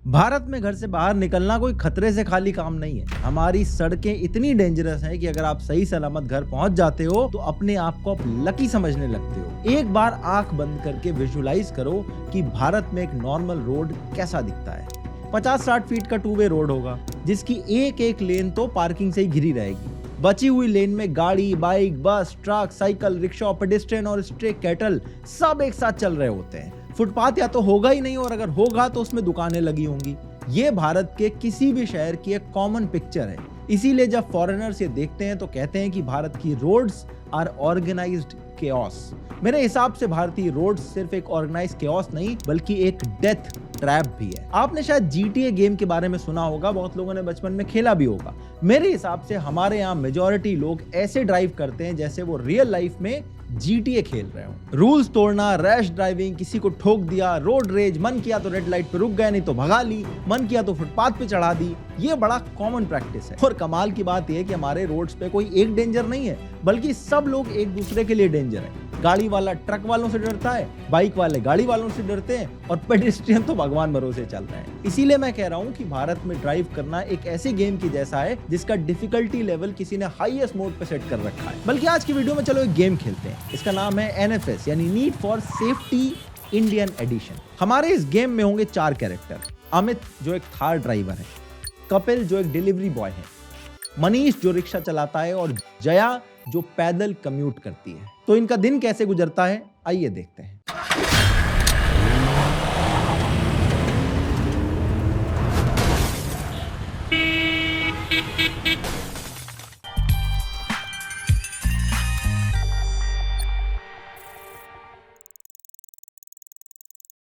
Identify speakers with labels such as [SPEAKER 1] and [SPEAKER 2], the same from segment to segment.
[SPEAKER 1] भारत में घर से बाहर निकलना कोई खतरे से खाली काम नहीं है। हमारी सड़कें इतनी डेंजरस हैं कि अगर आप सही सलामत घर पहुंच जाते हो तो अपने आप को आप लकी समझने लगते हो। एक बार आंख बंद करके विजुलाइज करो कि भारत में एक नॉर्मल रोड कैसा दिखता है। 50-60 फीट का 2 वे रोड होगा जिसकी एक एक लेन तो पार्किंग से ही घिरी रहेगी। बची हुई लेन में गाड़ी, बाइक, बस, ट्रक, साइकिल, रिक्शा, पेडेस्ट्रियन और स्ट्रे कैटल सब एक साथ चल रहे होते हैं। फुटपाथ या तो होगा ही नहीं और अगर होगा तो उसमें दुकानें लगी होंगी। ये भारत के किसी भी शहर की एक कॉमन पिक्चर है। इसीलिए जब फॉरेनर्स ये देखते हैं तो कहते हैं कि भारत की रोड्स आर ऑर्गेनाइज्ड केओस। मेरे हिसाब से भारतीय रोड्स सिर्फ एक ऑर्गेनाइज केओस नहीं बल्कि एक डेथ ट्रैप भी है। आपने शायद GTA गेम के बारे में सुना होगा, बहुत लोगों ने बचपन में खेला भी होगा। मेरे हिसाब से हमारे यहाँ मेजॉरिटी लोग ऐसे ड्राइव करते हैं जैसे वो रियल लाइफ में GTA खेल रहे हो। रूल्स तोड़ना, रैश ड्राइविंग, किसी को ठोक दिया, रोड रेज, मन किया तो रेड लाइट पे रुक गए, नहीं तो भगा ली, मन किया तो फुटपाथ पे चढ़ा दी। ये बड़ा कॉमन प्रैक्टिस है। और कमाल की बात यह है कि हमारे रोड्स पे कोई एक डेंजर नहीं है बल्कि सब लोग एक दूसरे के लिए डेंजर है। गाड़ी वाला ट्रक वालों से डरता है, बाइक वाले गाड़ी वालों से डरते हैं और पेडेस्ट्रियन तो भगवान भरोसे चल रहे हैं। इसीलिए मैं कह रहा हूँ कि भारत में ड्राइव करना एक ऐसे गेम की जैसा है जिसका डिफिकल्टी लेवल किसी ने हाईएस्ट मोड पे सेट कर रखा है। बल्कि आज की वीडियो में चलो एक गेम खेलते हैं। इसका नाम है NFS यानी need for safety Indian edition. हमारे इस गेम में होंगे 4 कैरेक्टर। अमित जो एक थार ड्राइवर है, कपिल जो एक डिलीवरी बॉय है, मनीष जो रिक्शा चलाता है और जया जो पैदल कम्यूट करती है। तो इनका दिन कैसे गुजरता है आइए देखते हैं।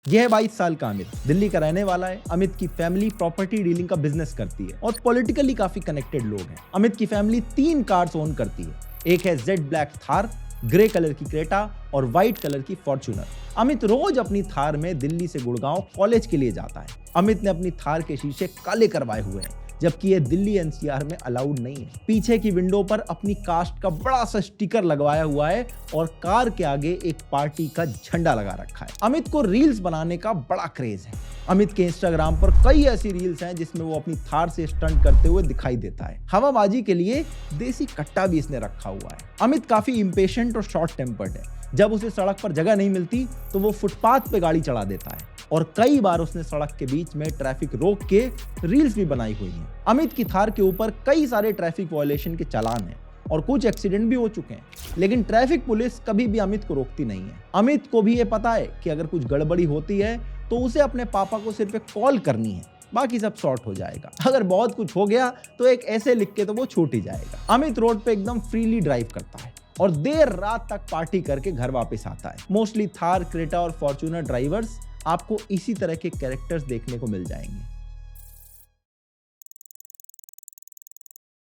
[SPEAKER 1] यह है 22 साल का अमित, दिल्ली का रहने वाला है। अमित की फैमिली प्रॉपर्टी डीलिंग का बिजनेस करती है और पॉलिटिकली काफी कनेक्टेड लोग हैं। अमित की फैमिली 3 कार्स ओन करती है। एक है Z black Thar, grey colour की क्रेटा और व्हाइट कलर की फॉर्च्यूनर। अमित रोज अपनी थार में दिल्ली से गुड़गांव कॉलेज के लिए जाता है। अमित ने अपनी थार के शीशे काले करवाए हुए हैं जबकि ये दिल्ली NCR में अलाउड नहीं है। पीछे की विंडो पर अपनी कास्ट का बड़ा सा स्टिकर लगवाया हुआ है और कार के आगे एक पार्टी का झंडा लगा रखा है। अमित को रील्स बनाने का बड़ा क्रेज है। अमित के इंस्टाग्राम पर कई ऐसी रील्स हैं जिसमें वो अपनी थार से स्टंट करते हुए दिखाई देता है। हवाबाजी के लिए देसी कट्टा भी इसने रखा हुआ है। अमित काफी इम्पेशेंट और शॉर्ट टेम्पर्ड है। जब उसे सड़क पर जगह नहीं मिलती तो वो फुटपाथ पे गाड़ी चढ़ा देता है और कई बार उसने सड़क के बीच में ट्रैफिक रोक के रील्स भी बनाई हुई हैं। अमित की थार के ऊपर कई सारे ट्रैफिक वायलेशन के चालान हैं और कुछ एक्सीडेंट भी हो चुके हैं, लेकिन ट्रैफिक पुलिस कभी भी अमित को रोकती नहीं है। अमित को भी ये पता है कि अगर कुछ गड़बड़ी होती है तो उसे अपने पापा को सिर्फ एक कॉल करनी है, बाकी सब सॉर्ट हो जाएगा। अगर बहुत कुछ हो गया तो एक ऐसे लिख के तो वो छूट ही जाएगा। अमित रोड पे एकदम फ्रीली ड्राइव करता है और देर रात तक पार्टी करके घर वापस आता है। मोस्टली थार, क्रेटा और फॉर्च्यूनर ड्राइवर्स आपको इसी तरह के कैरेक्टर्स देखने को मिल जाएंगे।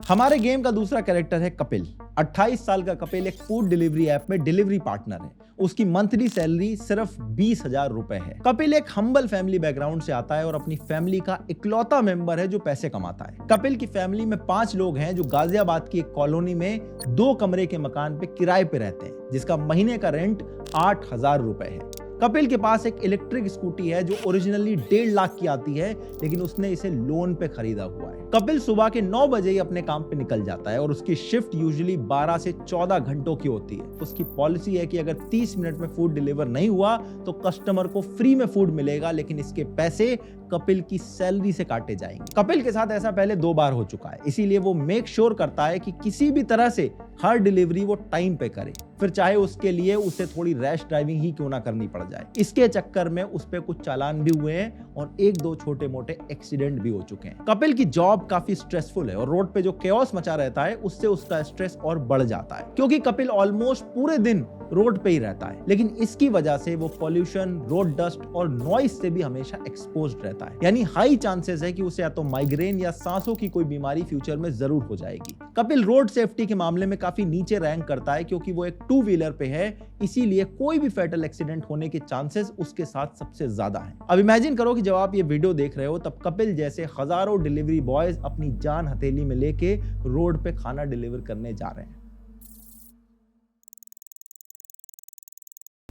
[SPEAKER 1] हमारे गेम का दूसरा कैरेक्टर है कपिल। 28 साल का कपिल एक फूड डिलीवरी ऐप में डिलीवरी पार्टनर है। उसकी मंथली सैलरी सिर्फ 20,000 रुपए है। कपिल एक हम्बल फैमिली बैकग्राउंड से आता है और अपनी फैमिली का इकलौता मेंबर है जो पैसे कमाता है। कपिल की फैमिली में 5 लोग हैं जो गाजियाबाद की एक कॉलोनी में 2 कमरे के मकान पे किराए पे रहते हैं जिसका महीने का रेंट 8,000 रुपए है। कपिल के पास एक इलेक्ट्रिक स्कूटी है जो ओरिजिनली 1.5 लाख की आती है, लेकिन उसने इसे लोन पे खरीदा हुआ है। कपिल सुबह के 9 बजे ही अपने काम पे निकल जाता है और उसकी शिफ्ट यूजुअली 12 से 14 घंटों की होती है। उसकी पॉलिसी है कि अगर 30 मिनट में फूड डिलीवर नहीं हुआ तो कस्टमर को फ्री में फूड मिलेगा, लेकिन इसके पैसे कपिल की सैलरी से काटे जाएंगे। कपिल के साथ ऐसा पहले 2 बार हो चुका है, इसीलिए वो मेक श्योर करता है कि किसी भी तरह से हर डिलीवरी वो टाइम पे करे, फिर चाहे उसके लिए उसे थोड़ी रैश ड्राइविंग ही क्यों ना करनी पड़ जाए। इसके चक्कर में उस पे कुछ चालान भी हुए हैं और 1-2 छोटे मोटे एक्सीडेंट भी हो चुके हैं। कपिल की जॉब काफी स्ट्रेसफुल है और रोड पे जो केओस मचा रहता है उससे उसका स्ट्रेस और बढ़ जाता है क्योंकि कपिल ऑलमोस्ट पूरे दिन रोड पे ही रहता है, लेकिन इसकी वजह से वो पॉल्यूशन, रोड डस्ट और नॉइस से भी हमेशा एक्सपोज्ड रहता है। यानी हाई चांसेस है कि उसे या तो माइग्रेन या सांसों की कोई बीमारी फ्यूचर में जरूर हो जाएगी। कपिल रोड सेफ्टी के मामले में काफी नीचे रैंक करता है क्योंकि वो एक 2 व्हीलर पे है, इसीलिए कोई भी फैटल एक्सीडेंट होने के चांसेस उसके साथ सबसे ज्यादा हैं। अब इमेजिन करो कि जब आप ये वीडियो देख रहे हो तब कपिल जैसे हजारों डिलीवरी बॉयज अपनी जान हथेली में लेके रोड पे खाना डिलीवर करने जा रहे हैं।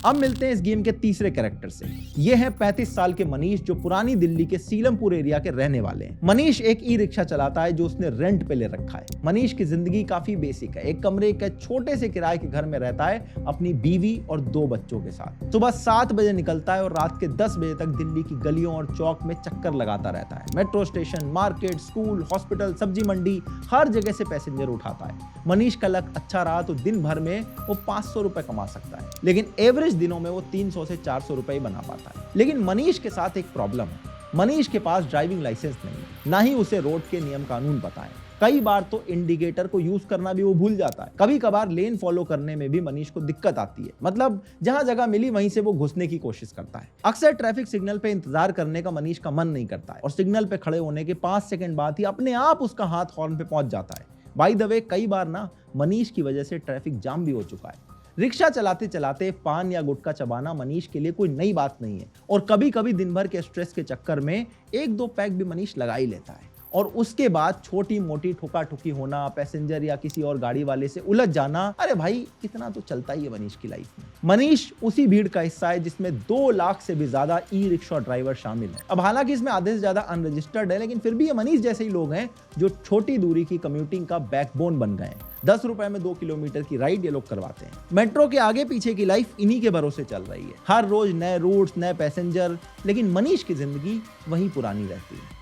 [SPEAKER 1] अब मिलते हैं इस गेम के तीसरे कैरेक्टर से। ये है 35 साल के मनीष, जो पुरानी दिल्ली के सीलमपुर एरिया के रहने वाले हैं। मनीष एक ई रिक्शा चलाता है जो उसने रेंट पे ले रखा है। मनीष की जिंदगी काफी बेसिक है। एक कमरे के छोटे से किराए के घर में रहता है अपनी बीवी और 2 बच्चों के साथ। सुबह 7 बजे निकलता है और रात के 10 बजे तक दिल्ली की गलियों और चौक में चक्कर लगाता रहता है। Metro station, market, school, hospital, सब्जी मंडी, हर जगह से पैसेंजर उठाता है। मनीष का लक अच्छा रहा तो दिन भर में वो 500 रुपए कमा सकता है, लेकिन एवरेज दिनों में वो 300 से 400 रुपए ही बना पाता है। लेकिन मनीष के साथ एक प्रॉब्लम है। मनीष के पास ड्राइविंग लाइसेंस नहीं है, ना ही उसे रोड के नियम कानून पता है। कई बार तो इंडिकेटर को यूज करना भी वो भूल जाता है। कभी कभार लेन फॉलो करने में भी मनीष को दिक्कत आती है। मतलब जहां जगह मिली वहीं से वो घुसने की कोशिश करता है। अक्सर ट्रैफिक सिग्नल पे इंतजार करने का मनीष का मन नहीं करता है और सिग्नल पे खड़े होने के 5 सेकंड बाद ही अपने आप उसका हाथ हॉर्न पे पहुंच जाता है। बाय द वे, कई बार ना मनीष की वजह से ट्रैफिक जाम भी हो चुका है। रिक्शा चलाते चलाते पान या गुटखा चबाना मनीष के लिए कोई नई बात नहीं है और कभी कभी दिन भर के स्ट्रेस के चक्कर में 1-2 पैक भी मनीष लगा ही लेता है। और उसके बाद छोटी मोटी ठोका ठुकी होना, पैसेंजर या किसी और गाड़ी वाले से उलझ जाना, अरे भाई इतना तो चलता ही है मनीष की लाइफ में। मनीष उसी भीड़ का हिस्सा है जिसमें 2 लाख से भी ज्यादा ई रिक्शा ड्राइवर शामिल हैं। अब हालांकि इसमें आधे से ज्यादा अनरजिस्टर्ड है, लेकिन फिर भी ये मनीष जैसे ही लोग हैं जो छोटी दूरी की कम्यूटिंग का बैकबोन बन गए हैं। 10 रुपए में 2 किलोमीटर की राइड ये लोग करवाते हैं। मेट्रो के आगे पीछे की लाइफ इन्हीं के भरोसे चल रही है। हर रोज नए रूट्स, नए पैसेंजर, लेकिन मनीष की जिंदगी वही पुरानी रहती है।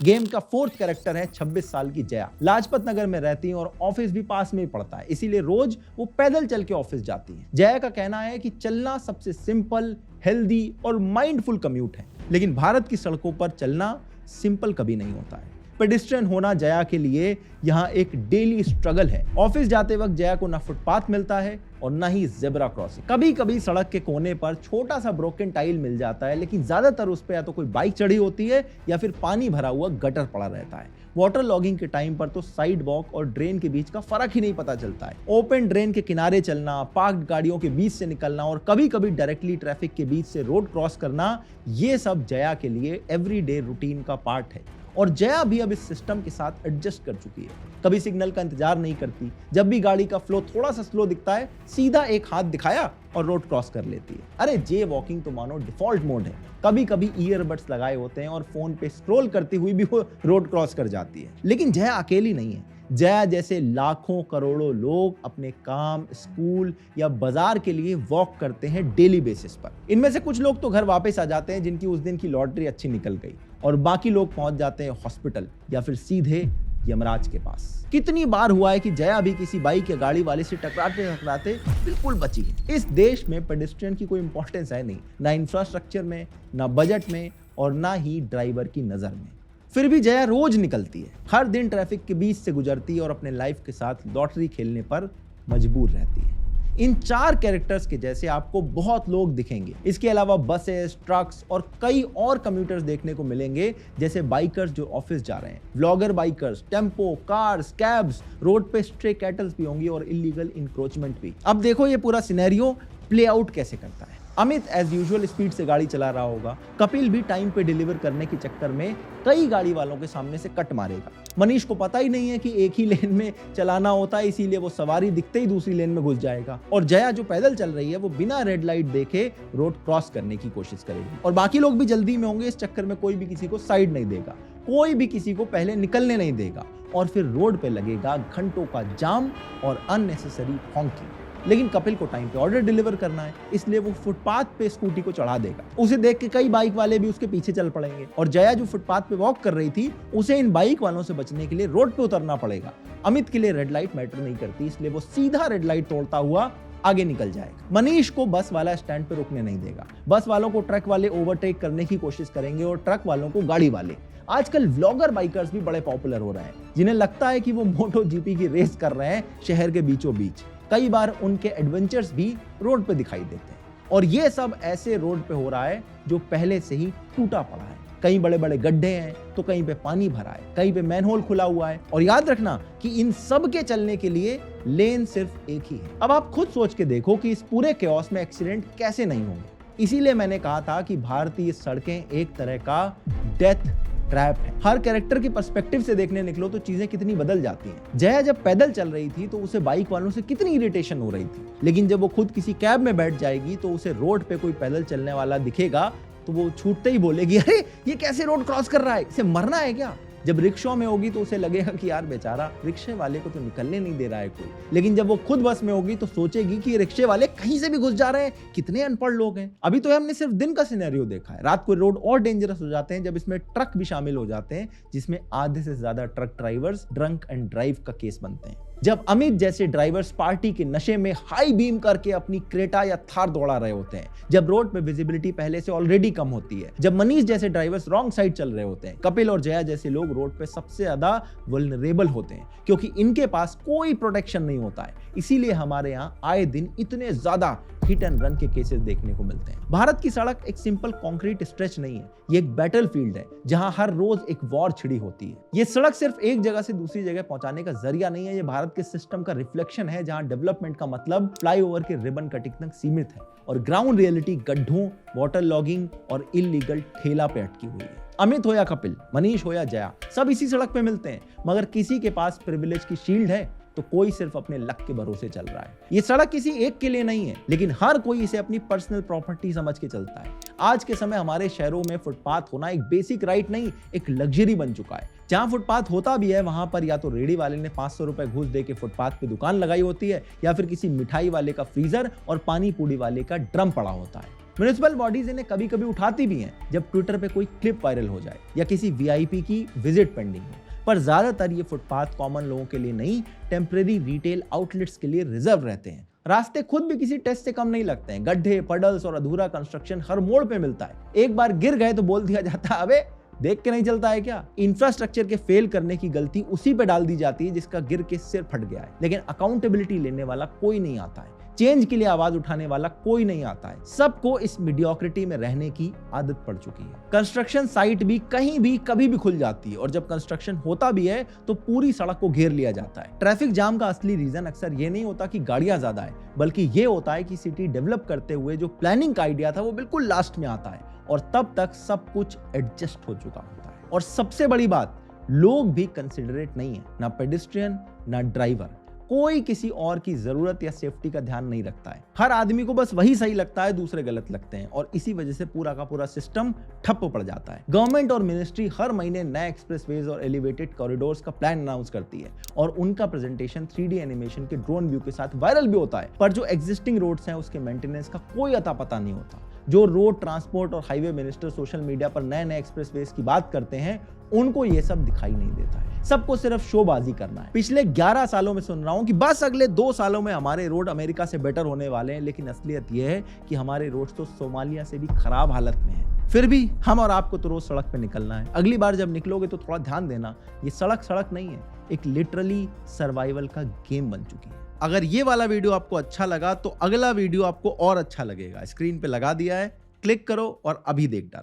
[SPEAKER 1] गेम का 4th कैरेक्टर है 26 साल की जया। लाजपत नगर में रहती है और ऑफिस भी पास में ही पड़ता है, इसीलिए रोज वो पैदल चल के ऑफिस जाती है। जया का कहना है कि चलना सबसे सिंपल, हेल्दी और माइंडफुल कम्यूट है, लेकिन भारत की सड़कों पर चलना सिंपल कभी नहीं होता है। पेडिस्ट्रियन होना जया के लिए यहाँ एक डेली स्ट्रगल है। ऑफिस जाते वक्त जया को ना फुटपाथ मिलता है और ना ही जेब्रा क्रॉसिंग। कभी कभी सड़क के कोने पर छोटा सा ब्रोकन टाइल मिल जाता है, लेकिन ज्यादातर उस पे या तो कोई बाइक चढ़ी होती है या फिर पानी भरा हुआ गटर पड़ा रहता है। वाटर लॉगिंग के टाइम पर तो साइड वॉक और ड्रेन के बीच का फर्क ही नहीं पता चलता है। ओपन ड्रेन के किनारे चलना, पार्क्ड गाड़ियों के बीच से निकलना और कभी कभी डायरेक्टली ट्रैफिक के बीच से रोड क्रॉस करना, ये सब जया के लिए एवरीडे रूटीन का पार्ट है। और जया भी अब इस सिस्टम के साथ एडजस्ट कर चुकी है। कभी सिग्नल का इंतजार नहीं करती। जब भी गाड़ी का फ्लो थोड़ा सा स्लो दिखता है, सीधा एक हाथ दिखाया और रोड क्रॉस कर लेती है। अरे जे वॉकिंग तो मानो डिफॉल्ट मोड है। कभी कभी ईयरबड्स लगाए होते हैं और फोन पे स्क्रॉल करती हुई भी वो रोड क्रॉस कर जाती है। लेकिन जया अकेली नहीं है। जया जैसे लाखों करोड़ों लोग अपने काम, स्कूल या बाजार के लिए वॉक करते हैं डेली बेसिस पर। इनमें से कुछ लोग तो घर वापस आ जाते हैं जिनकी उस दिन की लॉटरी अच्छी निकल गई, और बाकी लोग पहुंच जाते हैं हॉस्पिटल या फिर सीधे यमराज के पास। कितनी बार हुआ है कि जया भी किसी बाइक या गाड़ी वाले से टकराते टकराते बिल्कुल बची है। इस देश में पेडेस्ट्रियन की कोई इंपॉर्टेंस है नहीं, ना इंफ्रास्ट्रक्चर में, ना बजट में और ना ही ड्राइवर की नजर में। फिर भी जया रोज निकलती है, हर दिन ट्रैफिक के बीच से गुजरती है और अपने लाइफ के साथ लॉटरी खेलने पर मजबूर रहती है। इन 4 कैरेक्टर्स के जैसे आपको बहुत लोग दिखेंगे। इसके अलावा बसेस, ट्रक्स और कई और कम्यूटर्स देखने को मिलेंगे, जैसे बाइकर्स जो ऑफिस जा रहे हैं, vlogger bikers, tempo, cars, cabs, road पे स्ट्रे कैटल्स भी होंगे और इलीगल इंक्रोचमेंट भी। अब देखो ये पूरा सिनेरियो प्ले आउट कैसे करता है। अमित एज यूजुअल स्पीड से गाड़ी चला रहा होगा। कपिल भी टाइम पे डिलीवर करने के चक्कर में कई गाड़ी वालों के सामने से कट मारेगा। मनीष को पता ही नहीं है कि एक ही लेन में चलाना होता है, इसीलिए वो सवारी दिखते ही दूसरी लेन में घुस जाएगा। और जया जो पैदल चल रही है वो बिना रेड लाइट देखे रोड क्रॉस करने की कोशिश करेगी। और बाकी लोग भी जल्दी में होंगे, इस चक्कर में कोई भी किसी को साइड नहीं देगा, कोई भी किसी को पहले निकलने नहीं देगा, और फिर रोड पे लगेगा घंटों का जाम और अननेसेसरी हॉकिंग। लेकिन कपिल को टाइम पे ऑर्डर डिलीवर करना है, इसलिए वो फुटपाथ पे स्कूटी को चढ़ा देगा। उसे देख के कई बाइक वाले भी उसके पीछे चल पड़ेंगे और जया जो फुटपाथ पे वॉक कर रही थी, उसे इन बाइक वालों से बचने के लिए रोड पे उतरना पड़ेगा। अमित के लिए रेड लाइट मैटर नहीं करती, इसलिए वो सीधा रेड लाइट तोड़ता हुआ आगे निकल जाएगा। मनीष को बस वाला स्टैंड पे रुकने नहीं देगा। बस वालों को ट्रक वाले ओवरटेक करने की कोशिश करेंगे और ट्रक वालों को गाड़ी वाले। आजकल व्लॉगर बाइकर्स भी बड़े पॉपुलर हो रहे हैं, जिन्हें लगता है कि वो मोटो जीपी की रेस कर रहे हैं शहर के बीचों बीच। कई बार उनके एडवेंचर्स भी रोड पे दिखाई देते हैं, और ये सब ऐसे रोड पे हो रहा है जो पहले से ही टूटा पड़ा है। कहीं बड़े बड़े गड्ढे हैं तो कहीं पे पानी भरा है, कहीं पे मैनहोल खुला हुआ है। और याद रखना कि इन सब के चलने के लिए लेन सिर्फ एक ही है। अब आप खुद सोच के देखो कि इस पूरे केओस में एक्सीडेंट कैसे नहीं होंगे। इसीलिए मैंने कहा था कि भारतीय सड़कें एक तरह का डेथ ट्रैप है। हर कैरेक्टर के पर्सपेक्टिव से देखने निकलो तो चीजें कितनी बदल जाती हैं। जया जब पैदल चल रही थी तो उसे बाइक वालों से कितनी इरिटेशन हो रही थी, लेकिन जब वो खुद किसी कैब में बैठ जाएगी तो उसे रोड पे कोई पैदल चलने वाला दिखेगा तो वो छूटते ही बोलेगी, अरे ये कैसे रोड क्रॉस कर रहा है, इसे मरना है क्या। जब रिक्शा में होगी तो उसे लगेगा कि यार बेचारा रिक्शे वाले को तो निकलने नहीं दे रहा है कोई, लेकिन जब वो खुद बस में होगी तो सोचेगी कि रिक्शे वाले कहीं से भी घुस जा रहे हैं, कितने अनपढ़ लोग हैं। अभी तो हमने सिर्फ दिन का सिनेरियो देखा है, रात को रोड और डेंजरस हो जाते हैं जब इसमें ट्रक भी शामिल हो जाते हैं, जिसमें आधे से ज्यादा truck drivers drunk and drive का केस बनते हैं। जब अमित जैसे ड्राइवर्स पार्टी के नशे में हाई बीम करके अपनी क्रेटा या थार दौड़ा रहे होते हैं, जब रोड पे विजिबिलिटी पहले से ऑलरेडी कम होती है, जब मनीष जैसे ड्राइवर्स रॉन्ग साइड चल रहे होते हैं, कपिल और जया जैसे लोग रोड पे सबसे ज्यादा वल्नरेबल होते हैं क्योंकि इनके पास कोई प्रोटेक्शन नहीं होता है। इसीलिए हमारे यहाँ आए दिन इतने ज्यादा हिट एंड रन के केसेस देखने को मिलते हैं। भारत की सड़क एक सिंपल कंक्रीट स्ट्रेच नहीं है, ये एक बैटलफील्ड है जहां हर रोज एक वॉर छिड़ी होती है। ये सड़क सिर्फ एक जगह से दूसरी जगह पहुंचाने का जरिया नहीं है, ये भारत के सिस्टम का रिफ्लेक्शन है जहां डेवलपमेंट का मतलब फ्लाईओवर के रिबन कटिंग तक सीमित है और ग्राउंड रियलिटी गड्ढों, वाटर लॉगिंग और इलीगल ठेला पे अटकी हुई है। अमित हो या कपिल, मनीष हो या जया, सब इसी सड़क पे मिलते हैं, मगर किसी के पास प्रिविलेज की शील्ड है तो कोई सिर्फ अपने लक के भरोसे चल रहा है। ये सड़क किसी एक के लिए नहीं है, लेकिन हर कोई इसे अपनी पर्सनल प्रॉपर्टी समझ के चलता है। आज के समय हमारे शहरों में फुटपाथ होना एक बेसिक राइट नहीं, एक लग्जरी बन चुका है। जहां फुटपाथ होता भी है वहां पर या तो रेडी वाले ने 500 रुपए घूस दे के फुटपाथ पे दुकान लगाई होती है, या फिर किसी मिठाई वाले का फ्रीजर और पानी पूड़ी वाले का ड्रम पड़ा होता है। म्युनिसिपल बॉडीज इन्हें कभी कभी उठाती भी हैं जब ट्विटर पे कोई क्लिप वायरल हो जाए या किसी वीआईपी की विजिट पेंडिंग हो, पर ज्यादातर ये फुटपाथ कॉमन लोगों के लिए नहीं, टेम्परेरी रिटेल आउटलेट्स के लिए रिजर्व रहते हैं। रास्ते खुद भी किसी टेस्ट से कम नहीं लगते हैं, गड्ढे, पडल्स और अधूरा कंस्ट्रक्शन हर मोड़ पे मिलता है। एक बार गिर गए तो बोल दिया जाता है, अबे देख के नहीं चलता है क्या। इंफ्रास्ट्रक्चर के फेल करने की गलती उसी पे डाल दी जाती है जिसका गिर के सिर फट गया है, लेकिन अकाउंटेबिलिटी लेने वाला कोई नहीं आता है, चेंज के लिए आवाज उठाने वाला कोई नहीं आता है। सबको इस मीडियोक्रिटी में रहने की आदत पड़ चुकी है। कंस्ट्रक्शन साइट भी कहीं भी कभी भी खुल जाती है और जब कंस्ट्रक्शन होता भी है तो पूरी सड़क को घेर लिया जाता है। ट्रैफिक जाम का असली रीजन अक्सर ये नहीं होता कि गाड़ियां ज्यादा है, बल्कि ये होता है कि सिटी डेवलप करते हुए जो प्लानिंग का आइडिया था वो बिल्कुल लास्ट में आता है और तब तक सब कुछ एडजस्ट हो चुका होता है। और सबसे बड़ी बात, लोग भी कंसिडरेट नहीं है, ना पेडेस्ट्रियन ना ड्राइवर, कोई किसी और की जरूरत या सेफ्टी का ध्यान नहीं रखता है। हर आदमी को बस वही सही लगता है, दूसरे गलत लगते हैं और इसी वजह से पूरा का पूरा सिस्टम ठप पड़ जाता है। गवर्नमेंट और मिनिस्ट्री हर महीने नए एक्सप्रेसवेज और एलिवेटेड कॉरिडोर्स का प्लान अनाउंस करती है और उनका प्रेजेंटेशन 3D एनिमेशन के ड्रोन व्यू के साथ वायरल भी होता है, पर जो एग्जिस्टिंग रोड्स हैं उसके मेंटेनेंस का कोई अता पता नहीं होता। जो रोड ट्रांसपोर्ट और हाईवे मिनिस्टर सोशल मीडिया पर नए नए एक्सप्रेसवेज की बात करते हैं, उनको ये सब दिखाई नहीं देता है। सबको सिर्फ शोबाजी करना है। पिछले 11 सालों में सुन रहा हूं कि बस अगले 2 सालों में हमारे रोड अमेरिका से बेटर होने वाले हैं, लेकिन असलियत यह है कि हमारे रोड तो सोमालिया से भी खराब हालत में है। फिर भी हम और आपको तो रोज सड़क पे निकलना है। अगली बार जब निकलोगे तो थोड़ा ध्यान देना, ये सड़क नहीं है, एक लिटरली सर्वाइवल का गेम बन चुकी है। अगर ये वाला वीडियो आपको अच्छा लगा तो अगला वीडियो आपको और अच्छा लगेगा। स्क्रीन पे लगा दिया है, क्लिक करो और अभी देख डालो।